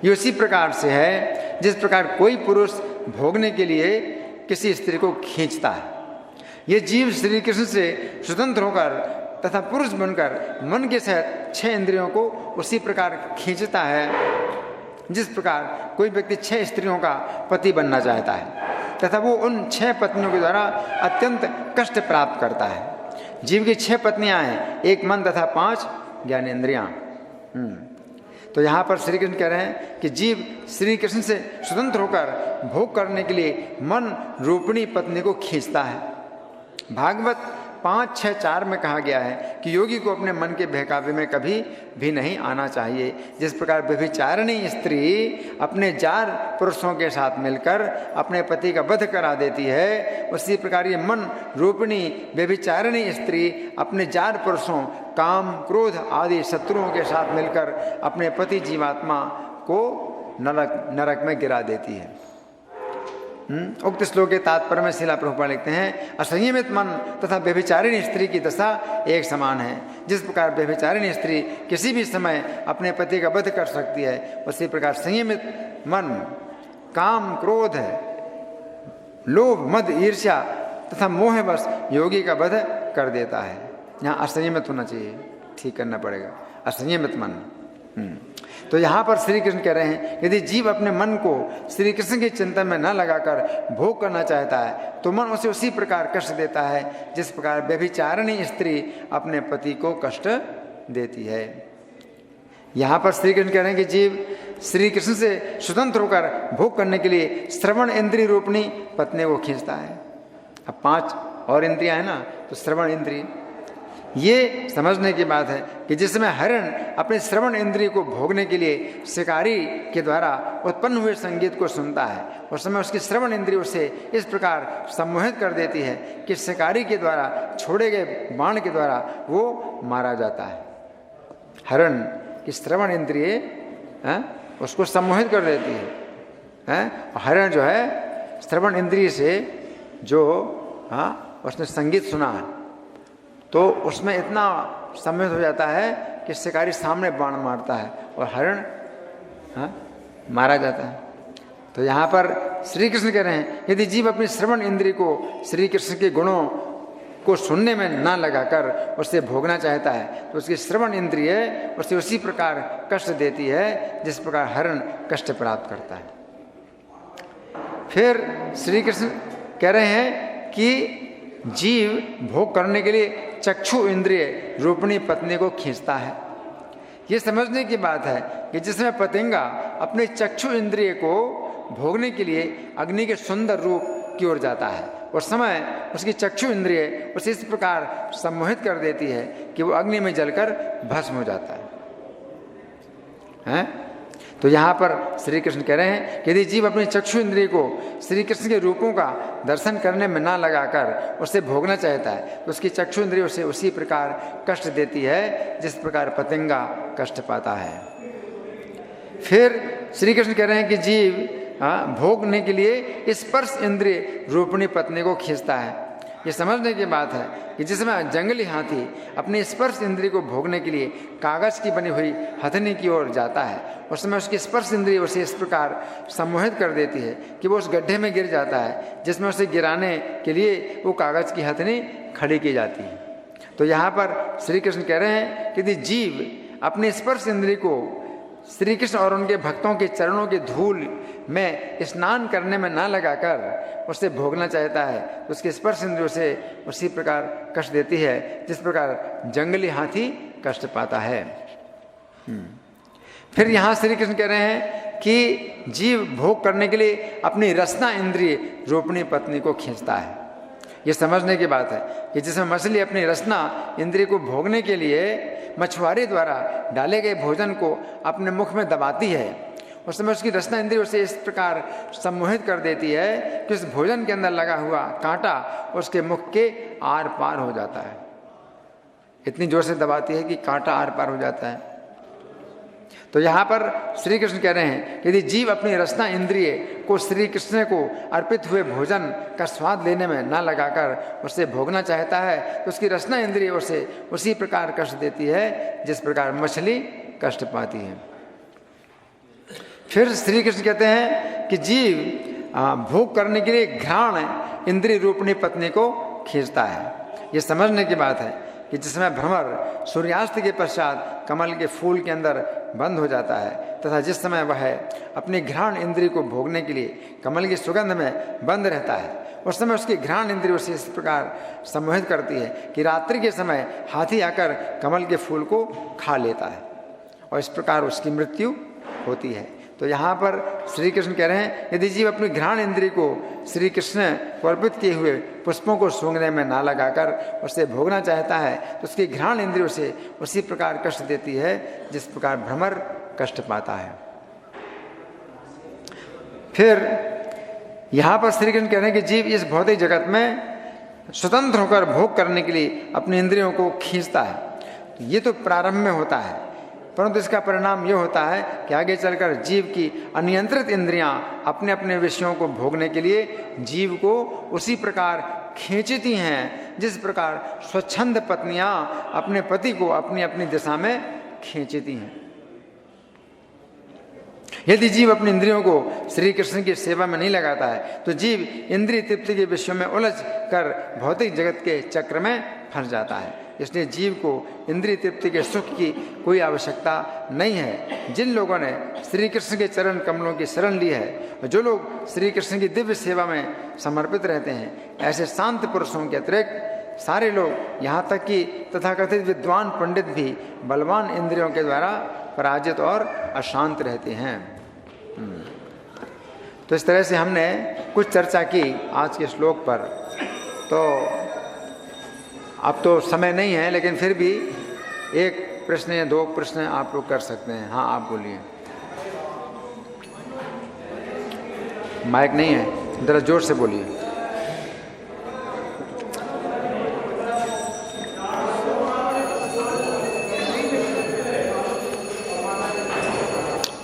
ये उसी प्रकार से है जिस प्रकार कोई पुरुष भोगने के लिए किसी स्त्री को खींचता है। ये जीव श्री कृष्ण से स्वतंत्र होकर तथा पुरुष बनकर मन के सहित 6 इंद्रियों को उसी प्रकार खींचता है जिस प्रकार कोई व्यक्ति 6 स्त्रियों का पति बनना चाहता है तथा वो उन 6 पत्नियों के द्वारा अत्यंत कष्ट प्राप्त करता है। जीव की 6 पत्नियां हैं, 1 मन तथा 5 ज्ञानेंद्रियां। तो यहाँ पर श्री कृष्ण कह रहे हैं कि जीव श्री कृष्ण से स्वतंत्र होकर भोग करने के लिए मन रूपिणी पत्नी को खींचता है। भागवत 5:6-4 में कहा गया है कि योगी को अपने मन के बहकावे में कभी भी नहीं आना चाहिए। जिस प्रकार व्यभिचारिणी स्त्री अपने जार पुरुषों के साथ मिलकर अपने पति का वध करा देती है, उसी प्रकार ये मन रूपिणी व्यभिचारिणी स्त्री अपने जार पुरुषों काम क्रोध आदि शत्रुओं के साथ मिलकर अपने पति जीवात्मा को नरक में गिरा देती है। उक्त श्लोक के तात्पर्य में शिला प्रभुपाद लिखते हैं असंयमित मन तथा व्यभिचारिणी स्त्री की दशा एक समान है। जिस प्रकार व्यभिचारिणी स्त्री किसी भी समय अपने पति का वध कर सकती है, उसी प्रकार संयमित मन काम क्रोध लोभ मद ईर्ष्या तथा मोहवश योगी का वध कर देता है। यहाँ असंयमित होना चाहिए, ठीक करना पड़ेगा, असंयमित मन। तो यहाँ पर श्री कृष्ण कह रहे हैं यदि जीव अपने मन को श्री कृष्ण के चिंतन में न लगाकर भोग करना चाहता है तो मन उसे उसी प्रकार कष्ट देता है जिस प्रकार व्यभिचारिणी स्त्री अपने पति को कष्ट देती है। यहाँ पर श्री कृष्ण कह रहे हैं कि जीव श्री कृष्ण से स्वतंत्र होकर भोग करने के लिए श्रवण इंद्रिय रूपणी पत्नी को खींचता है। अब 5 और इंद्रियां है ना, तो श्रवण इंद्रिय ये समझने की बात है कि जिस समय हरण अपने श्रवण इंद्रिय को भोगने के लिए शिकारी के द्वारा उत्पन्न हुए संगीत को सुनता है, उस समय उसकी श्रवण इंद्रिय उसे इस प्रकार सम्मोहित कर देती है कि शिकारी के द्वारा छोड़े गए बाण के द्वारा वो मारा जाता है। हरण की श्रवण इंद्रिय उसको सम्मोहित कर देती है। हरण जो है श्रवण इंद्रिय से जो उसने संगीत सुना है तो उसमें इतना सम्मोहित हो जाता है कि शिकारी सामने बाण मारता है और हरण मारा जाता है। तो यहाँ पर श्री कृष्ण कह रहे हैं यदि जीव अपनी श्रवण इंद्रिय को श्री कृष्ण के गुणों को सुनने में ना लगाकर उसे भोगना चाहता है तो उसकी श्रवण इंद्रिय उसे उसी प्रकार कष्ट देती है जिस प्रकार हरण कष्ट प्राप्त करता है। फिर श्री कृष्ण कह रहे हैं कि जीव भोग करने के लिए चक्षु इंद्रिय रूपिणी पत्नी को खींचता है। ये समझने की बात है कि जिसमें पतंगा अपने चक्षु इंद्रिय को भोगने के लिए अग्नि के सुंदर रूप की ओर जाता है, उस समय उसकी चक्षु इंद्रिय उसे इस प्रकार सम्मोहित कर देती है कि वो अग्नि में जलकर भस्म हो जाता है। तो यहाँ पर श्री कृष्ण कह रहे हैं कि यदि जीव अपनी चक्षु इंद्रिय को श्री कृष्ण के रूपों का दर्शन करने में ना लगाकर उसे भोगना चाहता है तो उसकी चक्षु इंद्रिय उसे उसी प्रकार कष्ट देती है जिस प्रकार पतंगा कष्ट पाता है। फिर श्री कृष्ण कह रहे हैं कि जीव भोगने के लिए स्पर्श इंद्रिय रूपणी पत्नी को खींचता है। ये समझने की बात है कि जिसमें जंगली हाथी अपनी स्पर्श इंद्रिय को भोगने के लिए कागज की बनी हुई हथनी की ओर जाता है, उस समय उसकी स्पर्श इंद्रिय उसे इस प्रकार सम्मोहित कर देती है कि वो उस गड्ढे में गिर जाता है जिसमें उसे गिराने के लिए वो कागज की हथनी खड़ी की जाती है। तो यहाँ पर श्री कृष्ण कह रहे हैं कि यदि जीव अपनी स्पर्श इंद्रिय को श्री कृष्ण और उनके भक्तों के चरणों की धूल में स्नान करने में ना लगाकर उसे भोगना चाहता है तो उसकी स्पर्श इंद्रिय उसे उसी प्रकार कष्ट देती है जिस प्रकार जंगली हाथी कष्ट पाता है। फिर यहाँ श्री कृष्ण कह रहे हैं कि जीव भोग करने के लिए अपनी रसना इंद्रिय रूपणी पत्नी को खींचता है। ये समझने की बात है कि जिसमें मछली अपनी रसना इंद्रिय को भोगने के लिए मछुआरे द्वारा डाले गए भोजन को अपने मुख में दबाती है, उस समय उसकी रसना इंद्रिय उसे इस प्रकार सम्मोहित कर देती है कि उस भोजन के अंदर लगा हुआ कांटा उसके मुख के आर पार हो जाता है। इतनी जोर से दबाती है कि कांटा आर पार हो जाता है। तो यहाँ पर श्री कृष्ण कह रहे हैं कि यदि जीव अपनी रसना इंद्रिय को श्री कृष्ण को अर्पित हुए भोजन का स्वाद लेने में न लगाकर उसे भोगना चाहता है तो उसकी रसना इंद्रिय उसे उसी प्रकार कष्ट देती है जिस प्रकार मछली कष्ट पाती है। फिर श्री कृष्ण कहते हैं कि जीव भोग करने के लिए घ्राण इंद्रिय रूपणी पत्नी को खींचता है। ये समझने की बात है कि जिसमें भ्रमर सूर्यास्त के पश्चात कमल के फूल के अंदर बंद हो जाता है तथा जिस समय वह अपनी घ्राण इंद्रिय को भोगने के लिए कमल की सुगंध में बंद रहता है, उस समय उसकी घ्राण इंद्रिय उसे इस प्रकार सम्मोहित करती है कि रात्रि के समय हाथी आकर कमल के फूल को खा लेता है और इस प्रकार उसकी मृत्यु होती है। तो यहाँ पर श्री कृष्ण कह रहे हैं यदि जीव अपनी घ्राण इंद्रिय को श्री कृष्ण को अर्पित किए हुए पुष्पों को सूंघने में ना लगाकर उसे भोगना चाहता है तो उसकी घ्राण इंद्रिय उसे उसी प्रकार कष्ट देती है जिस प्रकार भ्रमर कष्ट पाता है। फिर यहाँ पर श्री कृष्ण कह रहे हैं कि जीव इस भौतिक जगत में स्वतंत्र होकर भोग करने के लिए अपनी इंद्रियों को खींचता है। ये तो प्रारंभ में होता है, परंतु इसका परिणाम ये होता है कि आगे चलकर जीव की अनियंत्रित इंद्रियां अपने अपने विषयों को भोगने के लिए जीव को उसी प्रकार खींचती हैं जिस प्रकार स्वच्छंद पत्नियां अपने पति को अपनी अपनी दिशा में खींचती हैं। यदि जीव अपनी इंद्रियों को श्री कृष्ण की सेवा में नहीं लगाता है तो जीव इंद्रिय तृप्ति के विषयों में उलझ कर भौतिक जगत के चक्र में फंस जाता है। इसलिए जीव को इंद्रिय तृप्ति के सुख की कोई आवश्यकता नहीं है। जिन लोगों ने श्री कृष्ण के चरण कमलों की शरण ली है, जो लोग श्री कृष्ण की दिव्य सेवा में समर्पित रहते हैं, ऐसे शांत पुरुषों के अतिरिक्त सारे लोग, यहाँ तक कि तथाकथित विद्वान पंडित भी बलवान इंद्रियों के द्वारा पराजित और अशांत रहते हैं। तो इस तरह से हमने कुछ चर्चा की आज के श्लोक पर। तो अब तो समय नहीं है, लेकिन फिर भी एक प्रश्न या दो प्रश्न आप लोग कर सकते हैं। हाँ, आप बोलिए। माइक नहीं है, जरा जोर से बोलिए।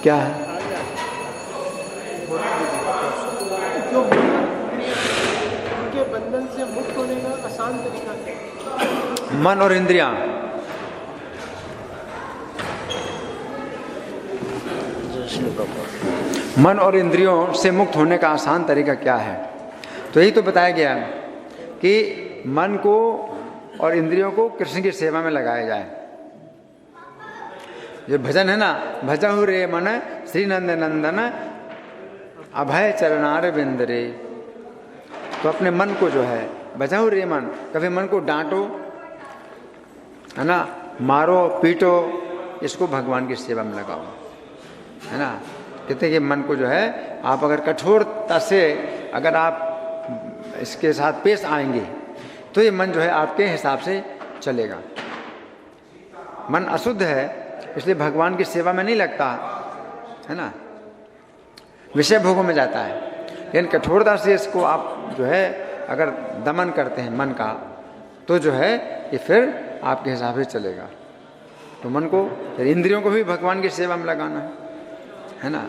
क्या है? उनके बंधन से मुक्त होने का आसान तरीका है। मन और इंद्रियां। मन और इंद्रियों से मुक्त होने का आसान तरीका क्या है? तो यही तो बताया गया कि मन को और इंद्रियों को कृष्ण की सेवा में लगाया जाए। जो भजन है ना, भजहु रे मन श्री नंद नंदन अभय चरणार बिंदरे। तो अपने मन को जो है भजहु रे मन, कभी मन को डांटो, है ना, मारो पीटो, इसको भगवान की सेवा में लगाओ, है ना। कहते कि मन को जो है आप अगर कठोरता से अगर आप इसके साथ पेश आएंगे तो ये मन जो है आपके हिसाब से चलेगा। मन अशुद्ध है इसलिए भगवान की सेवा में नहीं लगता, है ना, विषय भोगों में जाता है। लेकिन कठोरता से इसको आप जो है अगर दमन करते हैं मन का, तो जो है ये फिर आपके हिसाब से चलेगा। तो मन को, इंद्रियों को भी भगवान की सेवा में लगाना है ना।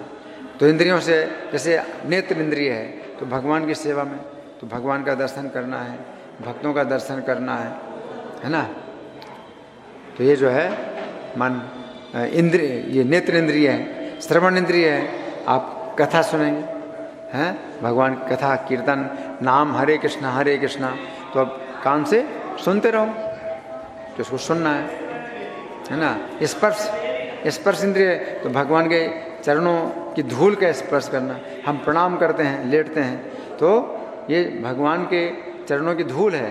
तो इंद्रियों से, जैसे नेत्र इंद्रिय है तो भगवान की सेवा में, तो भगवान का दर्शन करना है, भक्तों का दर्शन करना है ना। तो ये जो है मन इंद्रिय, ये नेत्र इंद्रिय है। श्रवण इंद्रिय है, आप कथा सुनेंगे हैं, भगवान की कथा कीर्तन नाम हरे कृष्णा, तो अब कान से सुनते रहो, तो उसको सुनना है ना। स्पर्श इंद्रिय, तो भगवान के चरणों की धूल का स्पर्श करना। हम प्रणाम करते हैं, लेटते हैं, तो ये भगवान के चरणों की धूल है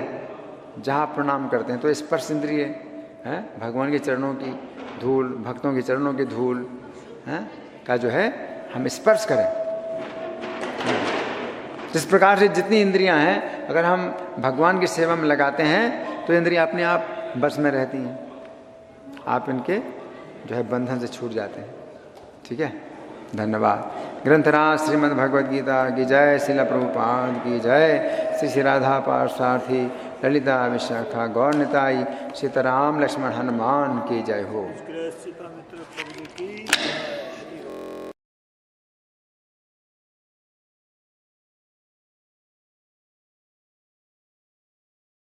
जहाँ प्रणाम करते हैं, तो स्पर्श इंद्रिय है, भगवान के चरणों की धूल, भक्तों के चरणों की धूल है का जो है हम स्पर्श करें। इस प्रकार से जितनी इंद्रियां हैं, अगर हम भगवान की सेवा में लगाते हैं तो इंद्रियां अपने आप बस में रहती हैं, आप इनके जो है बंधन से छूट जाते हैं। ठीक है, धन्यवाद। ग्रंथराज श्रीमद् भगवद गीता की जय, श्रील प्रभुपाद की जय, श्री श्री राधा पार्षार्थी ललिता विशाखा गौर निताई, सीताराम लक्ष्मण हनुमान की जय हो।